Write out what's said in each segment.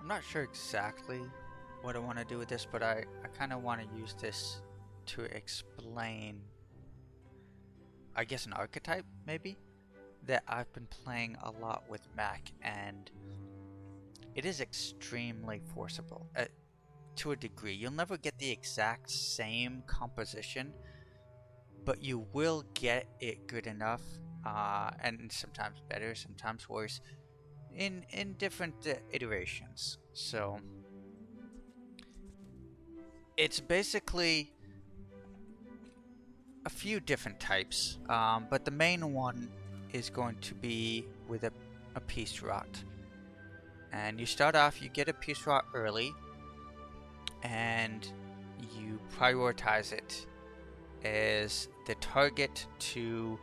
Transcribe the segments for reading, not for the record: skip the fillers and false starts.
I'm not sure exactly what I want to do with this, but I kind of want to use this to explain, I guess, an archetype, maybe, that I've been playing a lot with Mac, and it is extremely forcible to a degree. You'll never get the exact same composition, but you will get it good enough, and sometimes better, sometimes worse, in different iterations. So it's basically a few different types, but the main one is going to be with a piece rot. And you start off, you get a piece rot early, and you prioritize it as the target to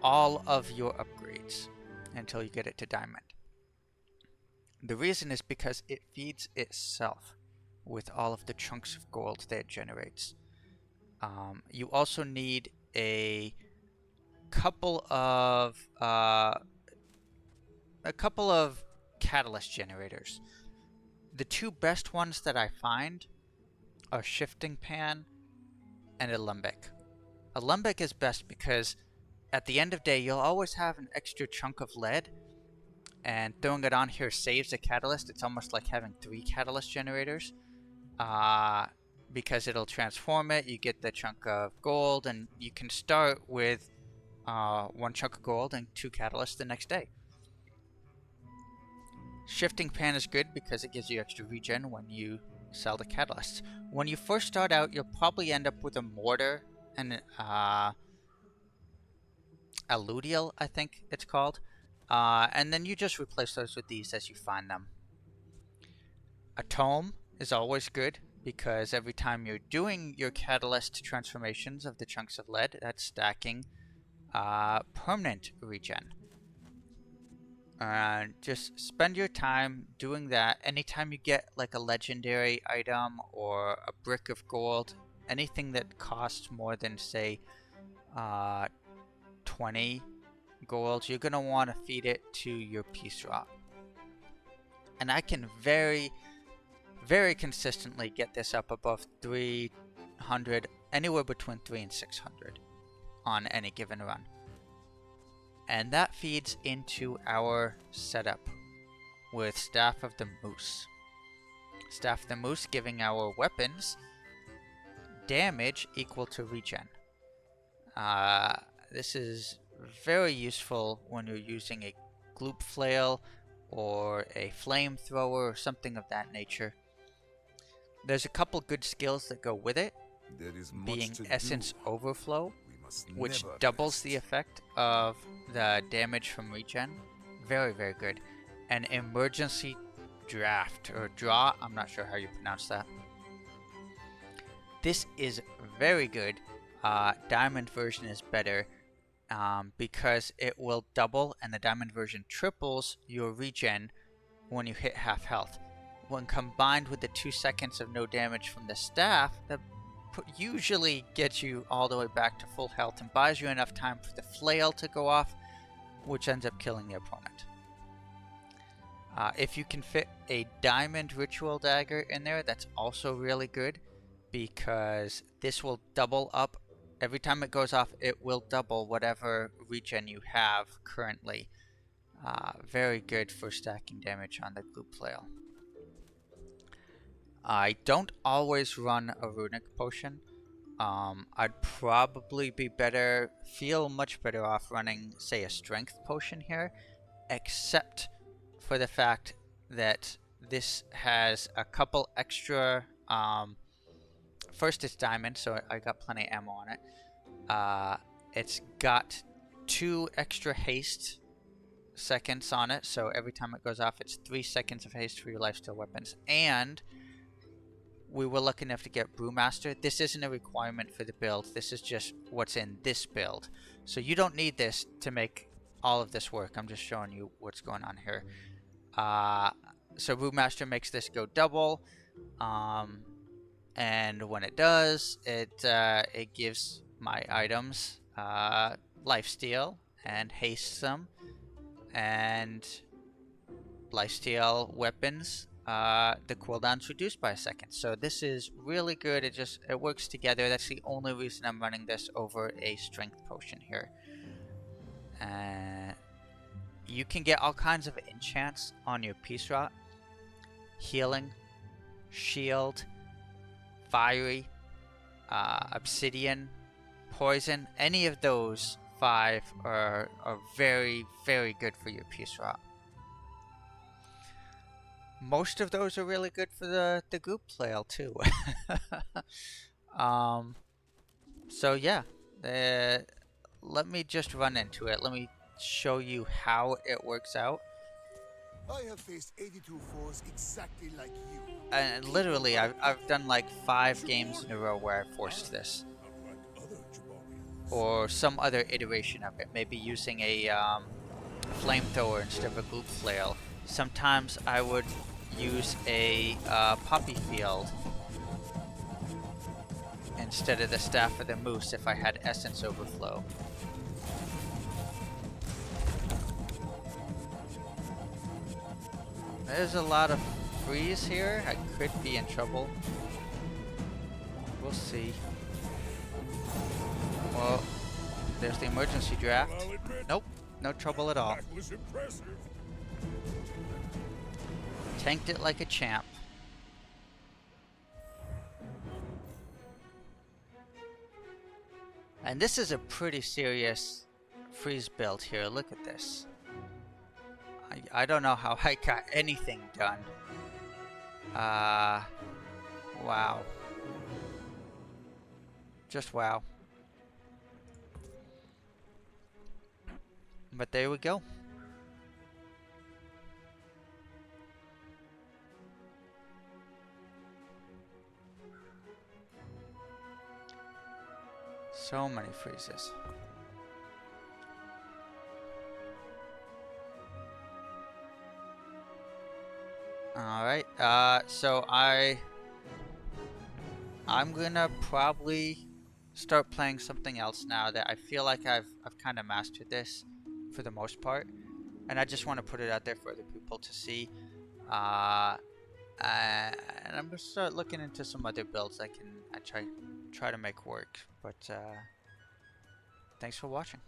all of your upgrades until you get it to diamond. The reason is because it feeds itself with all of the chunks of gold that it generates. You also need a couple of catalyst generators. The two best ones that I find are shifting pan and alembic. Alembic is best because at the end of the day you'll always have an extra chunk of lead, and throwing it on here saves a catalyst. It's almost like having 3 catalyst generators, because it'll transform it. You get the chunk of gold, and you can start with 1 chunk of gold and 2 catalysts the next day. Shifting pan is good because it gives you extra regen when you sell the catalysts. When you first start out, you'll probably end up with a mortar and alludial, I think it's called, and then you just replace those with these as you find them. A tome is always good because every time you're doing your catalyst transformations of the chunks of lead, that's stacking permanent regen. And just spend your time doing that. Anytime you get like a legendary item or a brick of gold, anything that costs more than, say, 20 gold, you're gonna want to feed it to your piece rot. And I can very consistently get this up above 300, anywhere between 3 and 600 on any given run. And that feeds into our setup with Staff of the Moose. Staff of the Moose giving our weapons damage equal to regen. This is very useful when you're using a gloop flail or a flamethrower or something of that nature. There's a couple good skills that go with it, being Essence Overflow, which doubles the effect of the damage from regen. Very, very good. And Emergency Draft, or Draw, I'm not sure how you pronounce that. This is very good. Diamond version is better because it will double, and the diamond version triples your regen when you hit half health. When combined with the 2 seconds of no damage from the staff, that usually gets you all the way back to full health and buys you enough time for the flail to go off, which ends up killing the opponent. If you can fit a diamond ritual dagger in there, that's also really good because this will double up. Every time it goes off, it will double whatever regen you have currently. Very good for stacking damage on the gloop flail. I don't always run a runic potion. I'd probably feel much better off running, say, a strength potion here, except for the fact that this has a couple extra. First, it's diamond, so I got plenty of ammo on it. It's got 2 extra haste seconds on it, so every time it goes off, it's 3 seconds of haste for your lifesteal weapons. And we were lucky enough to get Brewmaster. This isn't a requirement for the build. This is just what's in this build. So you don't need this to make all of this work. I'm just showing you what's going on here. So Brewmaster makes this go double. And when it does, it gives my items lifesteal and hastes them. And lifesteal weapons the cooldown's reduced by a second. So this is really good. It works together. That's the only reason I'm running this over a strength potion here. You can get all kinds of enchants on your Peace Rot. Healing, shield, fiery, obsidian, poison. Any of those 5 are very, very good for your Peace Rot. Most of those are really good for the goop flail too. So yeah, let me just run into it. Let me show you how it works out. I have faced 82 foes exactly like you. And literally, I've done like 5 games in a row where I forced this. Or some other iteration of it. Maybe using a flamethrower instead of a goop flail. Sometimes I would use a poppy field instead of the staff of the moose if I had essence overflow. There's a lot of freeze here. I could be in trouble. We'll see. Well, there's the emergency draft. Nope, no trouble at all. That was impressive. Tanked it like a champ. And this is a pretty serious freeze build here. Look at this. I don't know how I got anything done. Wow. Just wow. But there we go. So many freezes. Alright, so I'm gonna probably start playing something else now that I feel like I've kind of mastered this for the most part, and I just want to put it out there for other people to see. And I'm gonna start looking into some other builds I try to make work. But thanks for watching.